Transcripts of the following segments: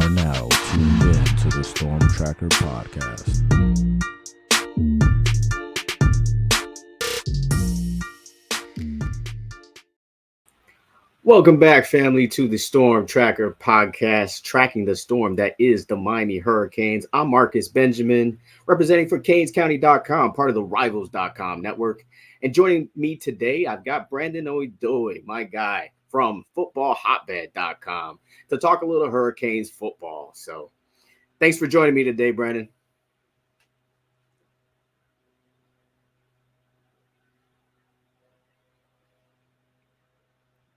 are now tuned in to the Storm Tracker podcast. Welcome back, family, to the Storm Tracker podcast, tracking the storm that is the Miami Hurricanes. I'm Marcus Benjamin, representing for CanesCounty.com, part of the Rivals.com network. And joining me today, I've got Brandon Odoi, my guy from FootballHotbed.com, to talk a little Hurricanes football. So thanks for joining me today, Brandon.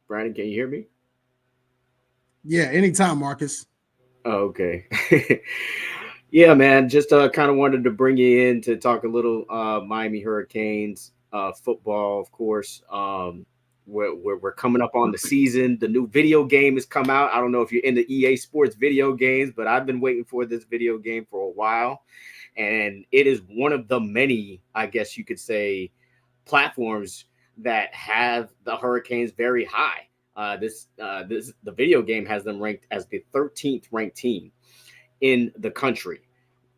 Brandon, can you hear me? Yeah, anytime, Marcus. Oh, okay. Yeah, man. Just kind of wanted to bring you in to talk a little Miami Hurricanes football, of course. We're coming up on the season. The new video game has come out. I don't know if you're into EA Sports video games, but I've been waiting for this video game for a while. And it is one of the many, I guess you could say, platforms that have the Hurricanes very high. The video game has them ranked as the 13th ranked team in the country,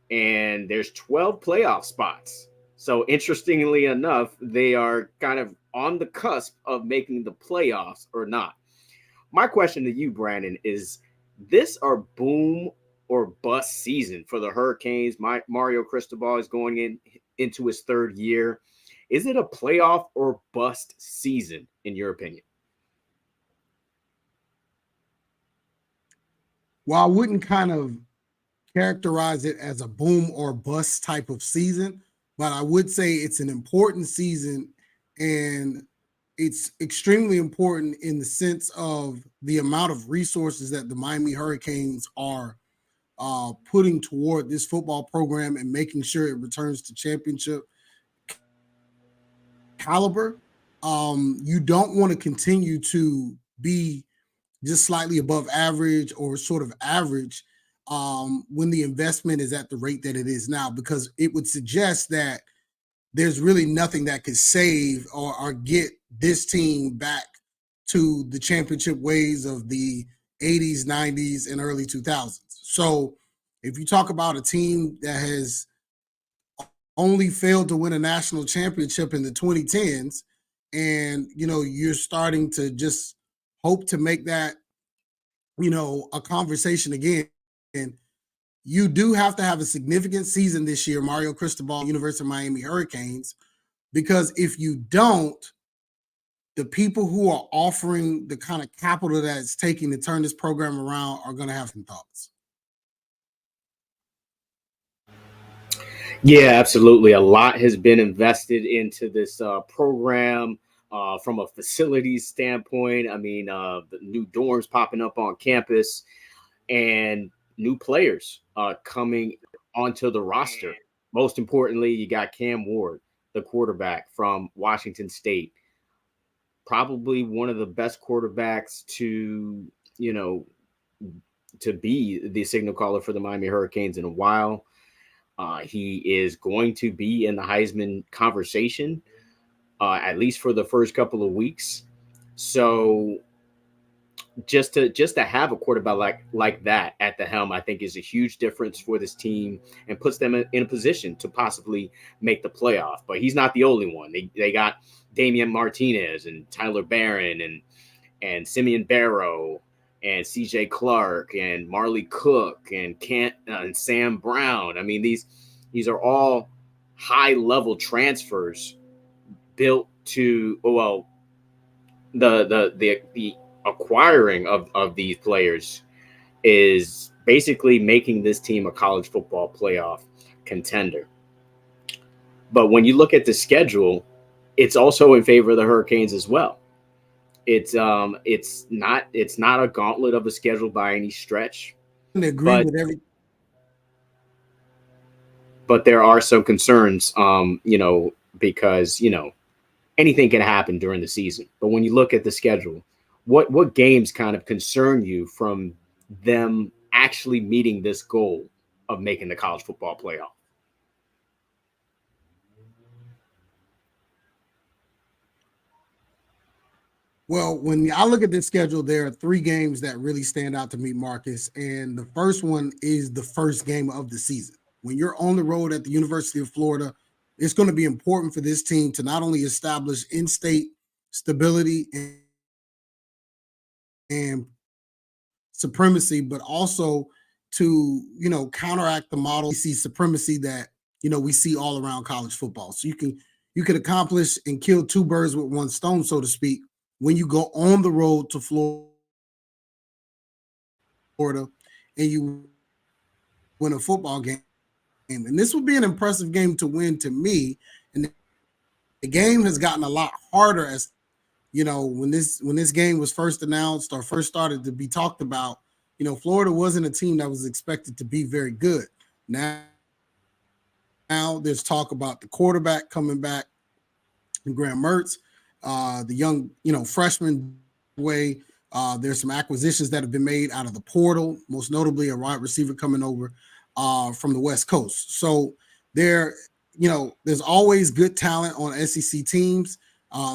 and there's 12 playoff spots. So interestingly enough, they are kind of on the cusp of making the playoffs or not. My question to you, Brandon, is this our boom or bust season for the Hurricanes? Mario Cristobal is going into his third year. Is it a playoff or bust season, in your opinion? Well, I wouldn't kind of characterize it as a boom or bust type of season, but I would say it's an important season, and it's extremely important in the sense of the amount of resources that the Miami Hurricanes are putting toward this football program and making sure it returns to championship caliber. You don't want to continue to be just slightly above average or sort of average when the investment is at the rate that it is now, because it would suggest that there's really nothing that could save or get this team back to the championship ways of the 80s, 90s, and early 2000s. So if you talk about a team that has only failed to win a national championship in the 2010s, and you're starting to just hope to make that a conversation again, and you do have to have a significant season this year, Mario Cristobal, University of Miami Hurricanes, because if you don't, the people who are offering the kind of capital that it's taking to turn this program around are going to have some thoughts. Yeah, absolutely. A lot has been invested into this program from a facilities standpoint. I mean, the new dorms popping up on campus and new players coming onto the roster. Most importantly, you got Cam Ward, the quarterback from Washington State, probably one of the best quarterbacks to be the signal caller for the Miami Hurricanes in a while. He is going to be in the Heisman conversation, at least for the first couple of weeks. So just to have a quarterback like that at the helm, I think is a huge difference for this team and puts them in a position to possibly make the playoff. But he's not the only one. They got Damian Martinez and Tyler Barron and Simeon Barrow and C.J. Clark and Marley Cook and Sam Brown. I mean, these are all high level transfers built to the acquiring of these players is basically making this team a college football playoff contender. But when you look at the schedule, it's also in favor of the Hurricanes as well. It's not a gauntlet of a schedule by any stretch. I agree with everything. But there are some concerns, because anything can happen during the season. But when you look at the schedule, what games kind of concern you from them actually meeting this goal of making the college football playoff? Well, when I look at this schedule, there are three games that really stand out to me, Marcus. And the first one is the first game of the season. When you're on the road at the University of Florida, it's going to be important for this team to not only establish in-state stability and supremacy, but also to, counteract the model see supremacy that, we see all around college football. So you could accomplish and kill two birds with one stone, so to speak, when you go on the road to Florida and you win a football game. And this would be an impressive game to win to me. And the game has gotten a lot harder as when this game was first announced or first started to be talked about. Florida wasn't a team that was expected to be very good. Now there's talk about the quarterback coming back, Graham Mertz, the young freshman way. There's some acquisitions that have been made out of the portal, most notably a wide receiver coming over from the West Coast. So there's always good talent on SEC teams.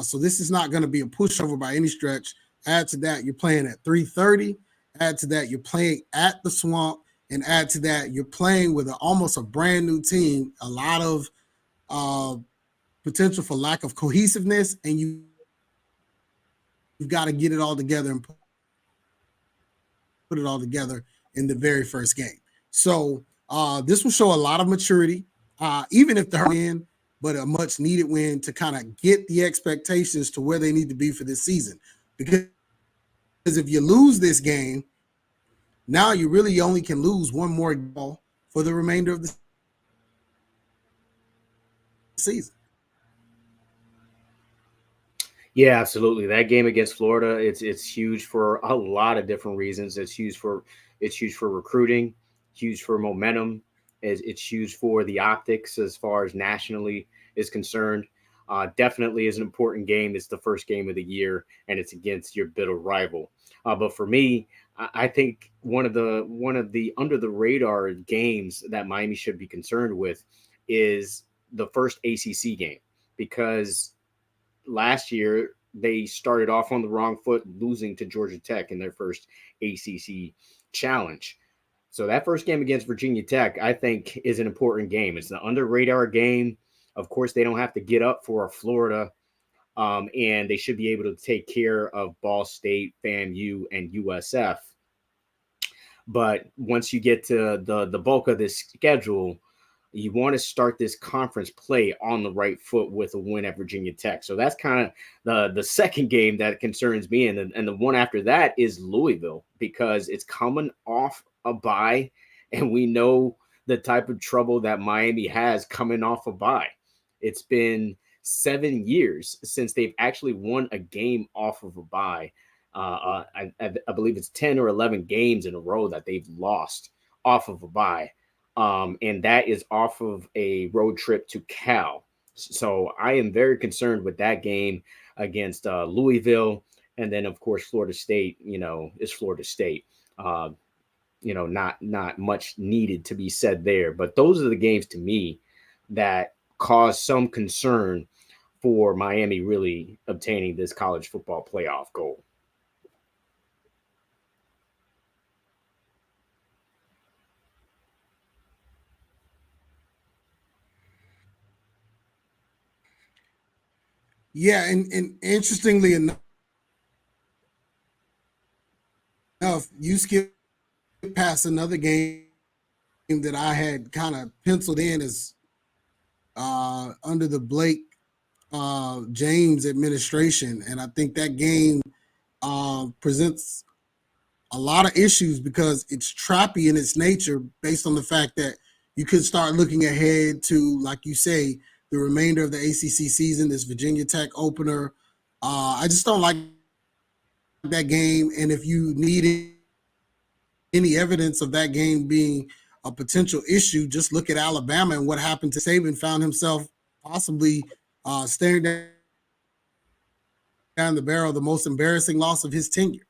So this is not going to be a pushover by any stretch. Add to that, you're playing at 3:30. Add to that, you're playing at the Swamp. And add to that, you're playing with almost a brand new team, a lot of potential for lack of cohesiveness, and you've got to get it all together and put it all together in the very first game. So this will show a lot of maturity, even if they're in, but a much needed win to kind of get the expectations to where they need to be for this season. Because if you lose this game, now you really only can lose one more ball for the remainder of the season. Yeah, absolutely. That game against Florida, it's huge for a lot of different reasons. It's huge for recruiting, huge for momentum. It's huge for the optics as far as nationally is concerned. Definitely is an important game. It's the first game of the year, and it's against your bitter rival. But for me, I think one of the under the radar games that Miami should be concerned with is the first ACC game, because last year they started off on the wrong foot, losing to Georgia Tech in their first ACC challenge. So that first game against Virginia Tech, I think, is an important game. It's an under radar game. Of course, they don't have to get up for a Florida, and they should be able to take care of Ball State, FAMU, and USF. But once you get to the bulk of this schedule, you want to start this conference play on the right foot with a win at Virginia Tech. So that's kind of the second game that concerns me. And the one after that is Louisville, because it's coming off a bye, and we know the type of trouble that Miami has coming off a bye. It's been 7 years since they've actually won a game off of a bye. I believe it's 10 or 11 games in a row that they've lost off of a bye. And that is off of a road trip to Cal. So I am very concerned with that game against Louisville. And then, of course, Florida State, is Florida State. Not much needed to be said there. But those are the games to me that cause some concern for Miami really obtaining this college football playoff goal. Yeah, and interestingly enough, you skipped past another game that I had kind of penciled in as under the Blake James administration, and I think that game presents a lot of issues because it's trappy in its nature, based on the fact that you could start looking ahead to, like you say, the remainder of the ACC season, this Virginia Tech opener. I just don't like that game, and if you need any evidence of that game being a potential issue, just look at Alabama and what happened to Saban. Found himself possibly staring down the barrel of the most embarrassing loss of his tenure.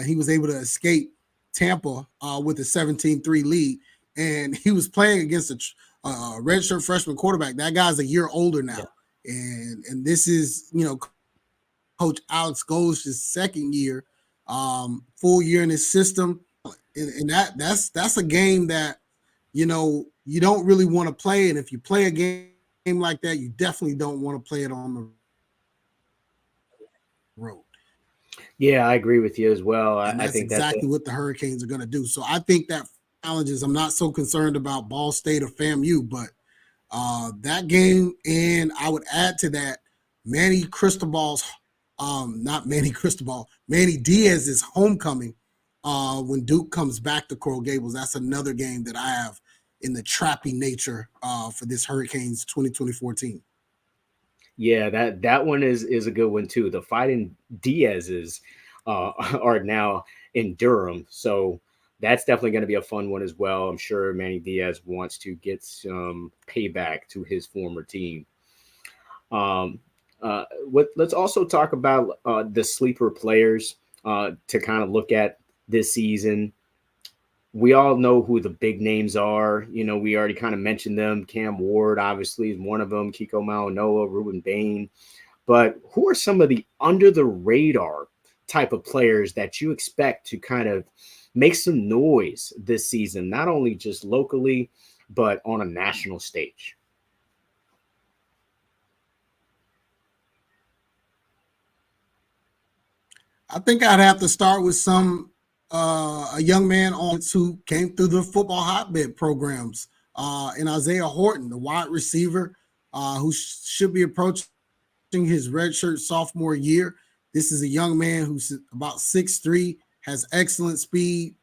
He was able to escape Tampa with a 17-3 lead, and he was playing against a redshirt freshman quarterback. That guy's a year older now, and this is Coach Alex Golsh's second year, full year in his system, and that's a game that you don't really want to play. And if you play a game like that, you definitely don't want to play it on the road. Yeah, I agree with you as well. And I that's think that's exactly what the Hurricanes are going to do. So I think that challenges. I'm not so concerned about Ball State or FAMU, but that game, and I would add to that Manny Cristobal's, not Manny Cristobal, Manny Diaz's homecoming when Duke comes back to Coral Gables. That's another game that I have in the trappy nature for this Hurricanes 2024 team. Yeah, that one is a good one too. The Fighting Diaz's are now in Durham, so that's definitely going to be a fun one as well. I'm sure Manny Diaz wants to get some payback to his former team. Um, let's also talk about the sleeper players to kind of look at this season. We all know who the big names are. We already kind of mentioned them. Cam Ward, obviously, is one of them. Kiko Malanoa, Ruben Bain. But who are some of the under the radar type of players that you expect to kind of make some noise this season, not only just locally, but on a national stage? I think I'd have to start with a young man on who came through the football hotbed programs, in Isaiah Horton, the wide receiver, who should be approaching his redshirt sophomore year. This is a young man who's about 6'3", has excellent speed,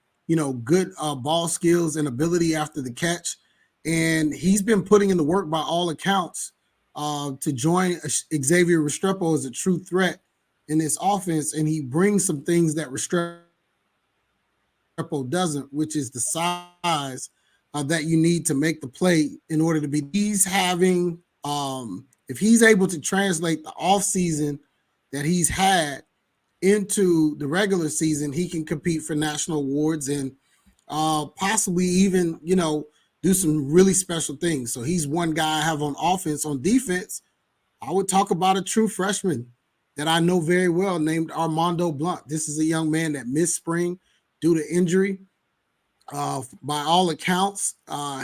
good ball skills and ability after the catch. And he's been putting in the work by all accounts to join Xavier Restrepo as a true threat in this offense. And he brings some things that Restrepo doesn't, which is the size that you need to make the play in order to be. He's having, if he's able to translate the offseason that he's had into the regular season, he can compete for national awards and possibly even, do some really special things. So he's one guy I have on offense. On defense, I would talk about a true freshman that I know very well named Armando Blunt. This is a young man that missed spring due to injury. By all accounts,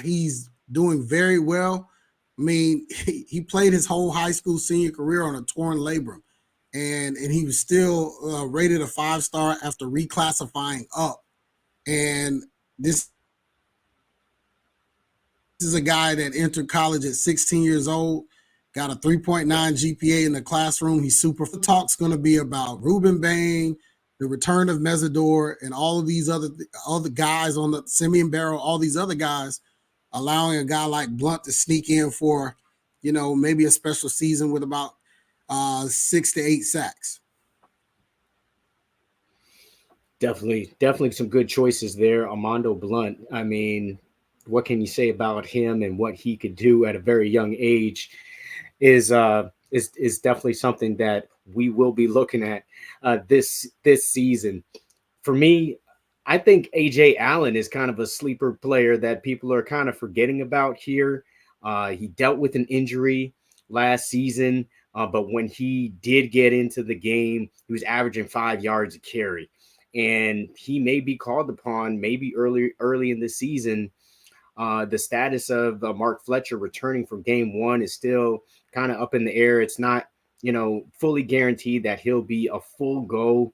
he's doing very well. I mean, he played his whole high school senior career on a torn labrum, and he was still rated a 5-star after reclassifying up. And this is a guy that entered college at 16 years old, got a 3.9 GPA in the classroom. He's super. The talk's going to be about Ruben Bain, the return of Mesidor, and all of these other guys on the Simeon Barrow, all these other guys, allowing a guy like Blunt to sneak in for, maybe a special season with about 6 to 8 sacks. Definitely some good choices there. Armando Blunt, I mean, what can you say about him and what he could do at a very young age is definitely something that we will be looking at this season. For me, I think AJ Allen is kind of a sleeper player that people are kind of forgetting about here. He dealt with an injury last season, but when he did get into the game, he was averaging 5 yards a carry. And he may be called upon maybe early in the season. The status of Mark Fletcher returning from game one is still kind of up in the air. It's not, fully guaranteed that he'll be a full go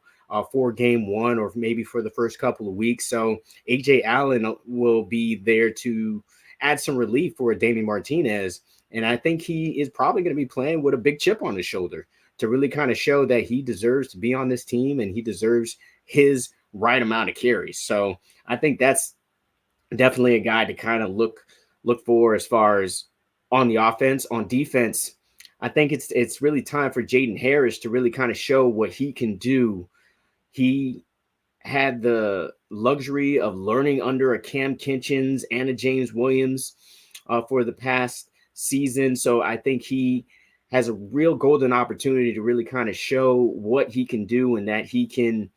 for game one or maybe for the first couple of weeks. So AJ Allen will be there to add some relief for Damien Martinez. And I think he is probably going to be playing with a big chip on his shoulder to really kind of show that he deserves to be on this team and he deserves his right amount of carries. So I think that's definitely a guy to kind of look for as far as on the offense. On defense, I think it's really time for Jaden Harris to really kind of show what he can do. He had the luxury of learning under a Cam Kinchins and a James Williams for the past season. So I think he has a real golden opportunity to really kind of show what he can do and that he can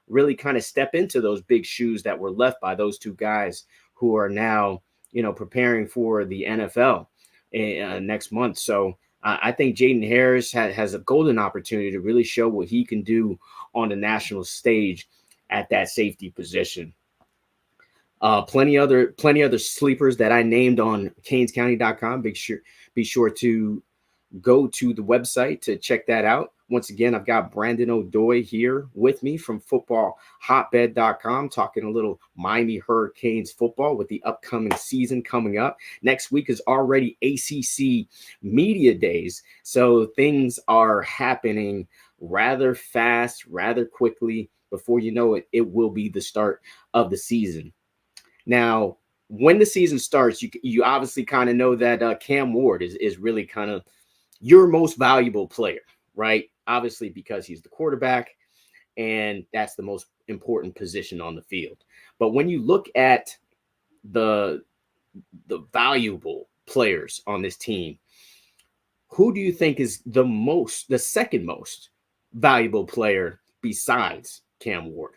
really kind of step into those big shoes that were left by those two guys who are now, preparing for the NFL next month. So I think Jaden Harris has a golden opportunity to really show what he can do on the national stage at that safety position. Plenty other sleepers that I named on CanesCounty.com. Be sure to go to the website to check that out. Once again, I've got Brandon Odoi here with me from footballhotbed.com, talking a little Miami Hurricanes football with the upcoming season coming up. Next week is already ACC Media Days, so things are happening rather fast, rather quickly. Before you know it, it will be the start of the season. Now, when the season starts, you obviously kind of know that Cam Ward is really kind of your most valuable player, right? Obviously, because he's the quarterback, and that's the most important position on the field. But when you look at the valuable players on this team, who do you think is the second most valuable player besides Cam Ward?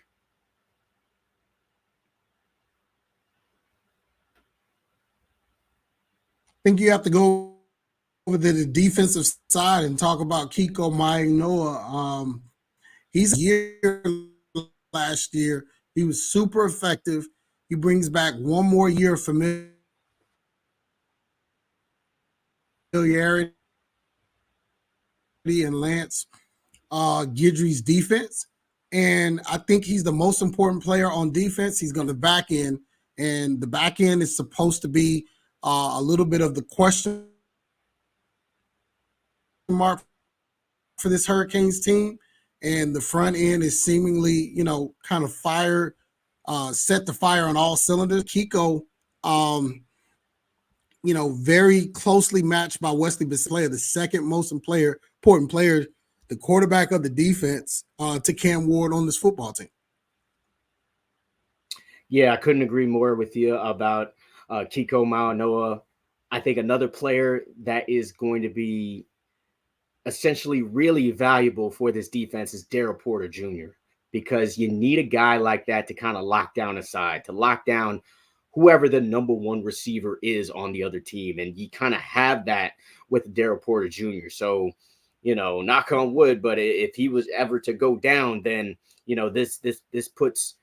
I think you have to go over to the defensive side and talk about Kiko Mainoa. He's a year last year. He was super effective. He brings back one more year of familiarity in Lance Guidry's defense. And I think he's the most important player on defense. He's going to back end, and the back end is supposed to be a little bit of the question mark for this Hurricanes team. And the front end is seemingly, kind of set to fire on all cylinders. Kiko, very closely matched by Wesley Biscaya, the second most important player, the quarterback of the defense, to Cam Ward on this football team. Yeah, I couldn't agree more with you about Kiko Mainoa. I think another player that is going to be essentially really valuable for this defense is Daryl Porter Jr., because you need a guy like that to kind of lock down a side, to lock down whoever the number one receiver is on the other team. And you kind of have that with Daryl Porter Jr. So, knock on wood, but if he was ever to go down, then, this puts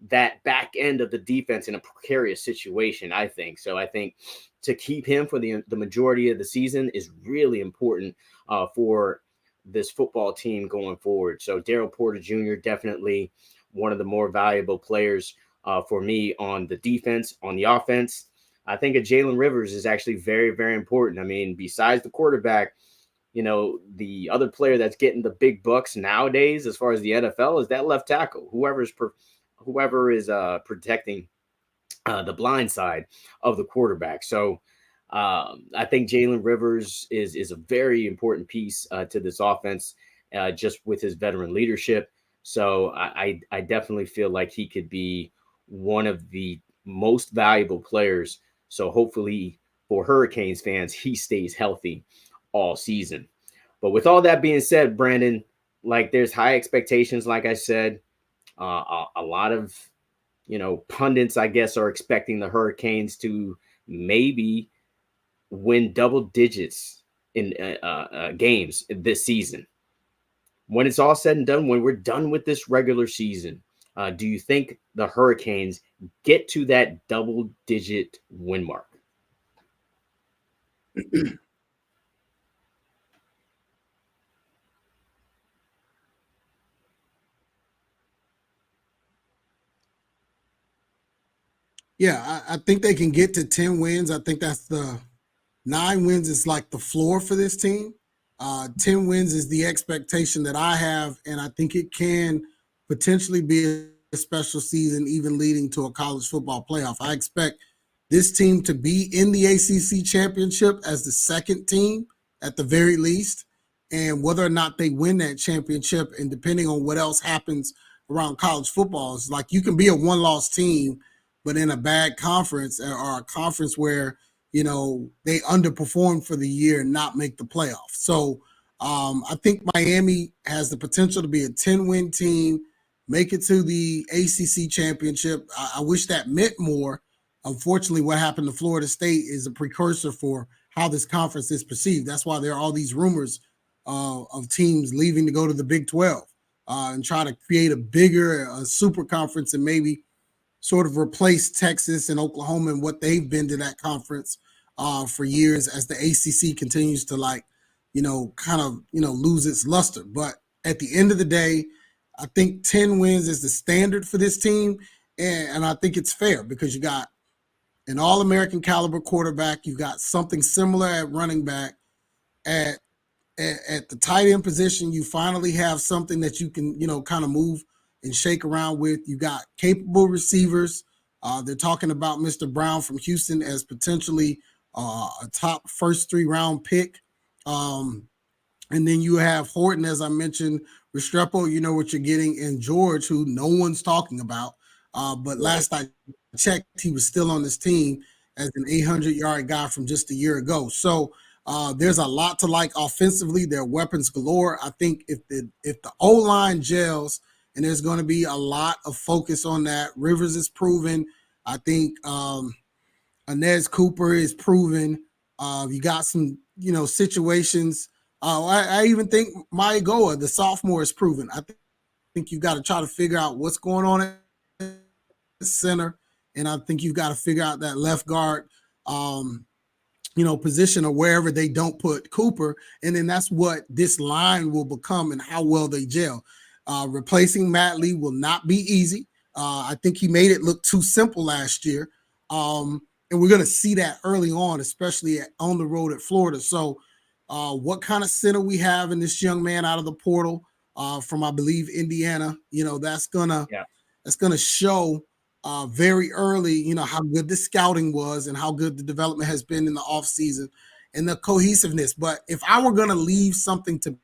that back end of the defense in a precarious situation, I think. So I think to keep him for the majority of the season is really important for this football team going forward. So Daryl Porter Jr., definitely one of the more valuable players for me on the defense. On the offense, I think Jalen Rivers is actually very, very important. I mean, besides the quarterback, the other player that's getting the big bucks nowadays as far as the NFL is that left tackle, whoever is protecting the blind side of the quarterback. So I think Jalen Rivers is a very important piece to this offense, just with his veteran leadership. So I definitely feel like he could be one of the most valuable players. So hopefully for Hurricanes fans, he stays healthy all season. But with all that being said, Brandon, like there's high expectations, like I said. A lot of, pundits, I guess, are expecting the Hurricanes to maybe win double digits in games this season. When it's all said and done, when we're done with this regular season, do you think the Hurricanes get to that double-digit win mark? Yeah, I think they can get to 10 wins. I think that's 9 wins is like the floor for this team. 10 wins is the expectation that I have, and I think it can potentially be a special season, even leading to a college football playoff. I expect this team to be in the ACC championship as the second team at the very least, and whether or not they win that championship, and depending on what else happens around college football, it's like you can be a one-loss team, but in a bad conference or a conference where they underperform for the year and not make the playoffs. So I think Miami has the potential to be a 10-win team, make it to the ACC championship. I wish that meant more. Unfortunately, what happened to Florida State is a precursor for how this conference is perceived. That's why there are all these rumors of teams leaving to go to the Big 12 and try to create a bigger super conference and maybe sort of replace Texas and Oklahoma and what they've been to that conference for years as the ACC continues to kind of lose its luster. But at the end of the day, I think 10 wins is the standard for this team. And I think it's fair because you got an All-American caliber quarterback. You got something similar at running back. At the tight end position, you finally have something that you can, kind of move and shake around with. You got capable receivers. They're talking about Mr. Brown from Houston as potentially a top first 3-round pick. And then you have Horton, as I mentioned, Restrepo, you know what you're getting, and George, who no one's talking about. But last I checked, he was still on this team as an 800-yard guy from just a year ago. So there's a lot to like offensively. There are weapons galore. I think if the O-line gels, and there's going to be a lot of focus on that. Rivers is proven. I think Inez Cooper is proven. You got some, situations. I even think Maigoa, the sophomore, is proven. I think you've got to try to figure out what's going on at center, and I think you've got to figure out that left guard, position or wherever they don't put Cooper, and then that's what this line will become and how well they gel. Replacing Matt Lee will not be easy. I think he made it look too simple last year, and we're going to see that early on, especially on the road at Florida. So what kind of center we have in this young man out of the portal from, I believe, Indiana, that's gonna show very early, how good the scouting was and how good the development has been in the offseason and the cohesiveness. But if I were going to leave something to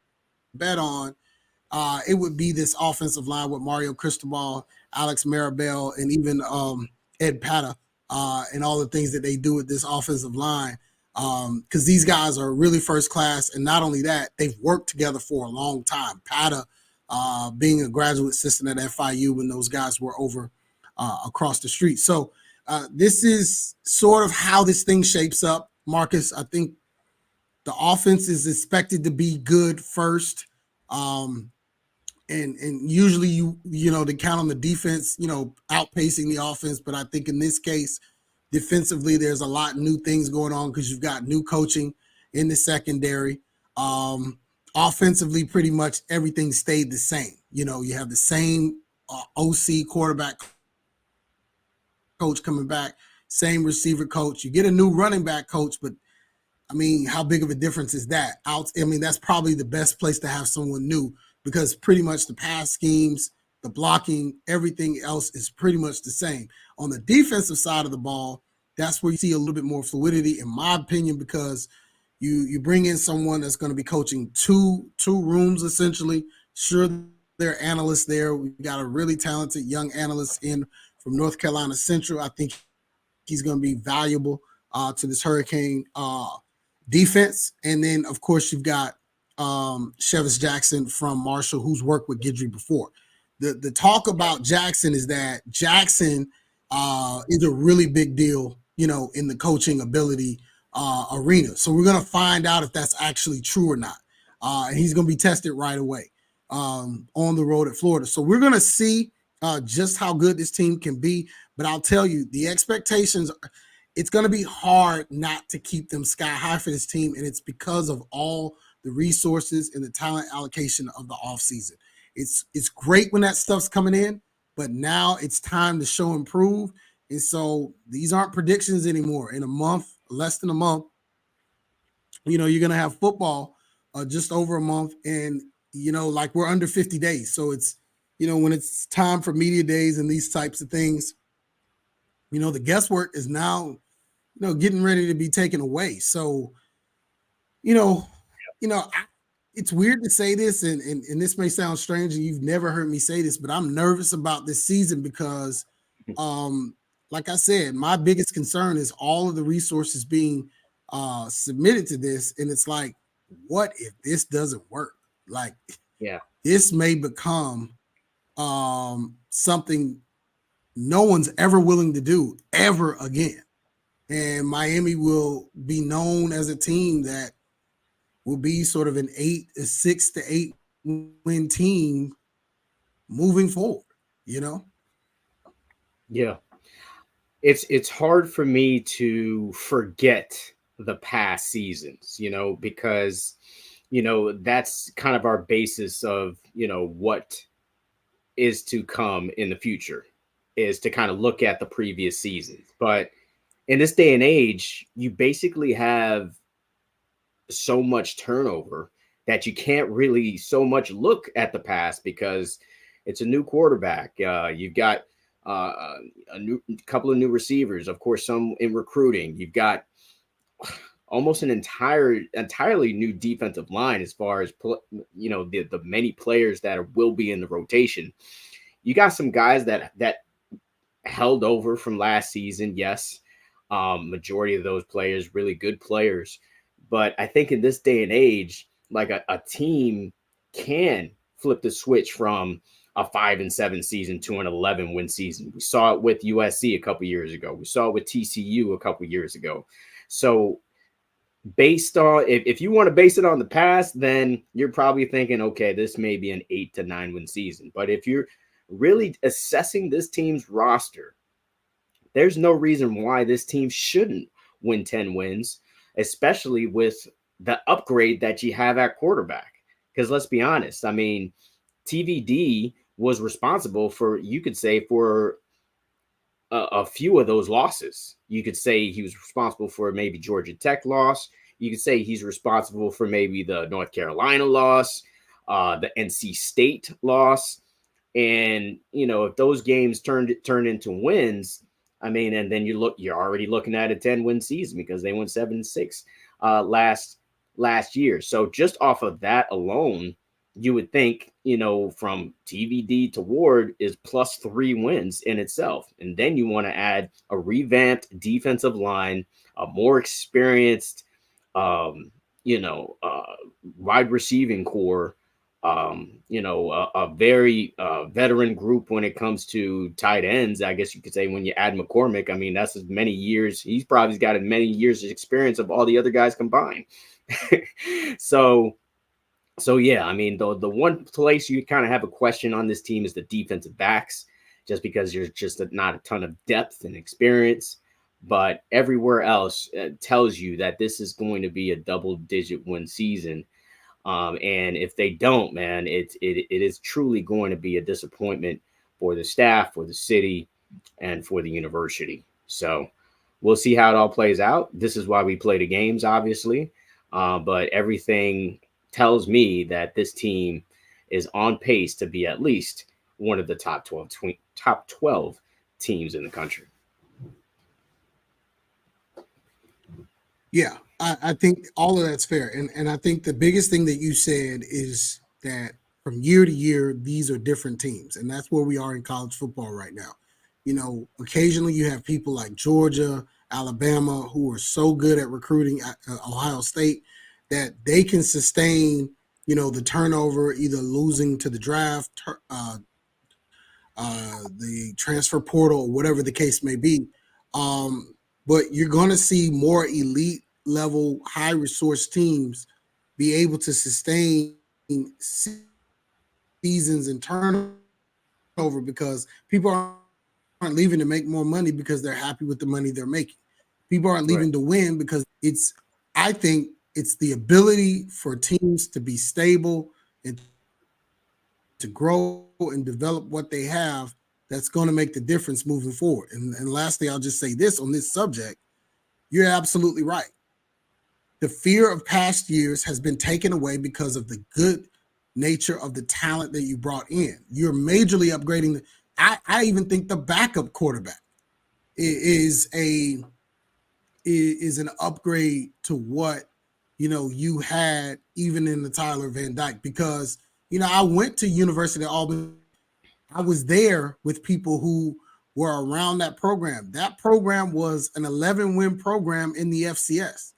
bet on, it would be this offensive line with Mario Cristobal, Alex Maribel, and even Ed Pata and all the things that they do with this offensive line. Because these guys are really first class. And not only that, they've worked together for a long time. Pata being a graduate assistant at FIU when those guys were over across the street. So this is sort of how this thing shapes up. Marcus, I think the offense is expected to be good first. And usually they count on the defense, outpacing the offense. But I think in this case, defensively, there's a lot of new things going on because you've got new coaching in the secondary. Offensively, pretty much everything stayed the same. You have the same OC quarterback coach coming back, same receiver coach. You get a new running back coach, but I mean, how big of a difference is that? That's probably the best place to have someone new because pretty much the pass schemes, the blocking, everything else is pretty much the same. On the defensive side of the ball, that's where you see a little bit more fluidity, in my opinion, because you bring in someone that's going to be coaching two rooms essentially. Sure, there are analysts there. We got a really talented young analyst in from North Carolina Central. I think he's going to be valuable to this Hurricane defense. And then, of course, you've got Chevis Jackson from Marshall, who's worked with Guidry before. The talk about Jackson is that Jackson is a really big deal, in the coaching ability arena. So we're going to find out if that's actually true or not. And he's going to be tested right away on the road at Florida. So we're going to see just how good this team can be. But I'll tell you, the expectations, it's going to be hard not to keep them sky high for this team. And it's because of all the resources and the talent allocation of the offseason. It's great when that stuff's coming in, but now it's time to show and prove. And so these aren't predictions anymore. In a month, less than a month, you're going to have football just over a month. And, we're under 50 days. So it's, when it's time for media days and these types of things, the guesswork is now, getting ready to be taken away. So, it's weird to say this, and this may sound strange, and you've never heard me say this, but I'm nervous about this season because, like I said, my biggest concern is all of the resources being submitted to this, and it's like, what if this doesn't work? Like, this may become something no one's ever willing to do ever again. And Miami will be known as a team that will be sort of a 6 to 8 win team moving forward, you know? Yeah. It's hard for me to forget the past seasons, because that's kind of our basis of, what is to come in the future, is to kind of look at the previous seasons. But in this day and age, you basically have so much turnover that you can't really so much look at the past because it's a new quarterback. You've got a new couple of new receivers, of course, some in recruiting. You've got almost an entirely new defensive line as far as the many players that will be in the rotation. You got some guys that held over from last season, yes. Majority of those players, really good players. But I think in this day and age, like a team can flip the switch from a 5-7 season to an 11-win season. We saw it with USC a couple years ago. We saw it with TCU a couple years ago. So based on, if you want to base it on the past, then you're probably thinking, okay, this may be an 8 to 9 win season. But if you're really assessing this team's roster, there's no reason why this team shouldn't win 10 wins, especially with the upgrade that you have at quarterback. Because let's be honest, I mean, TVD was responsible for, you could say, for a few of those losses. You could say he was responsible for maybe Georgia Tech loss. You could say he's responsible for maybe the North Carolina loss, the NC State loss. And, if those games turn into wins, I mean, and then you're already looking at a 10-win season because they went 7-6 last year. So just off of that alone, you would think, from TVD to Ward is +3 wins in itself. And then you want to add a revamped defensive line, a more experienced, wide receiving core, a very veteran group when it comes to tight ends. I guess you could say when you add McCormick, I mean, that's as many years. He's probably got as many years of experience of all the other guys combined. So yeah, I mean, the one place you kind of have a question on this team is the defensive backs, just because there's just not a ton of depth and experience. But everywhere else tells you that this is going to be a double-digit win season. And if they don't, man, it is truly going to be a disappointment for the staff, for the city, and for the university. So we'll see how it all plays out. This is why we play the games, obviously. But everything tells me that this team is on pace to be at least one of the top 12 teams in the country. Yeah, I think all of that's fair. And I think the biggest thing that you said is that from year to year, these are different teams. And that's where we are in college football right now. Occasionally you have people like Georgia, Alabama, who are so good at recruiting, Ohio State, that they can sustain, the turnover, either losing to the draft, the transfer portal, or whatever the case may be. But you're going to see more elite level, high resource teams be able to sustain seasons and turnover because people aren't leaving to make more money because they're happy with the money they're making. People aren't leaving to win because I think it's the ability for teams to be stable and to grow and develop what they have that's going to make the difference moving forward. And lastly, I'll just say this on this subject. You're absolutely right. The fear of past years has been taken away because of the good nature of the talent that you brought in. You're majorly upgrading. I even think the backup quarterback is an upgrade to what you had even in the Tyler Van Dyke, because I went to University of Albany. I was there with people who were around that program. That program was an 11-win program in the FCS.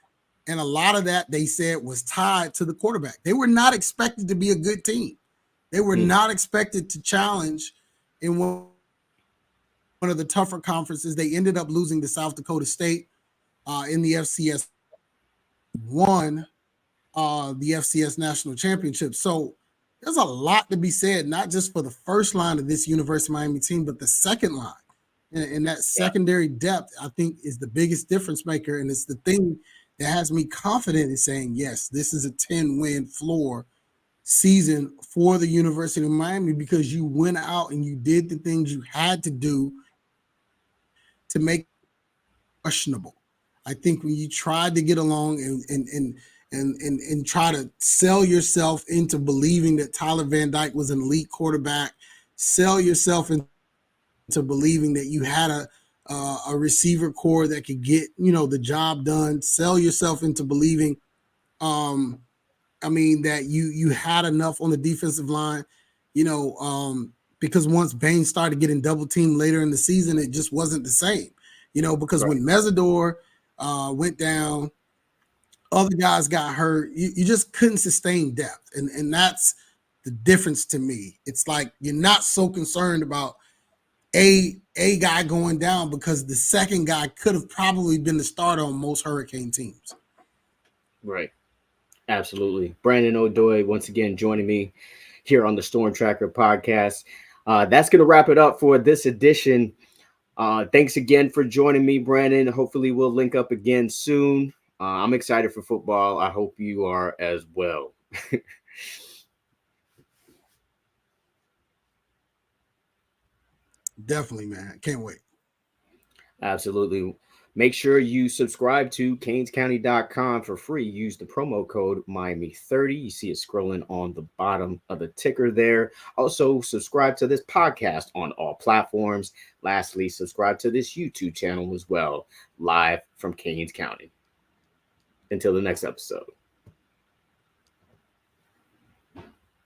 And a lot of that, they said, was tied to the quarterback. They were not expected to be a good team. They were not expected to challenge in one of the tougher conferences. They ended up losing to South Dakota State. in the FCS, won the FCS national championship. So there's a lot to be said, not just for the first line of this University of Miami team, but the second line. And that secondary depth, I think, is the biggest difference maker. And it's the thing that has me confident in saying, yes, this is a 10-win floor season for the University of Miami, because you went out and you did the things you had to do to make it questionable. I think when you tried to get along and try to sell yourself into believing that Tyler Van Dyke was an elite quarterback, sell yourself into believing that you had a receiver core that could get, the job done, sell yourself into believing, that you had enough on the defensive line, because once Bain started getting double teamed later in the season, it just wasn't the same, because when Mesidor went down, other guys got hurt, you just couldn't sustain depth. And that's the difference to me. It's like you're not so concerned about a guy going down, because the second guy could have probably been the starter on most Hurricane teams. Right. Absolutely. Brandon Odoi, once again, joining me here on the Storm Tracker podcast. That's going to wrap it up for this edition. Thanks again for joining me, Brandon. Hopefully we'll link up again soon. I'm excited for football. I hope you are as well. Definitely, man. Can't wait. Absolutely. Make sure you subscribe to CanesCounty.com for free. Use the promo code Miami30. You see it scrolling on the bottom of the ticker there. Also, subscribe to this podcast on all platforms. Lastly, subscribe to this YouTube channel as well, live from Canes County. Until the next episode.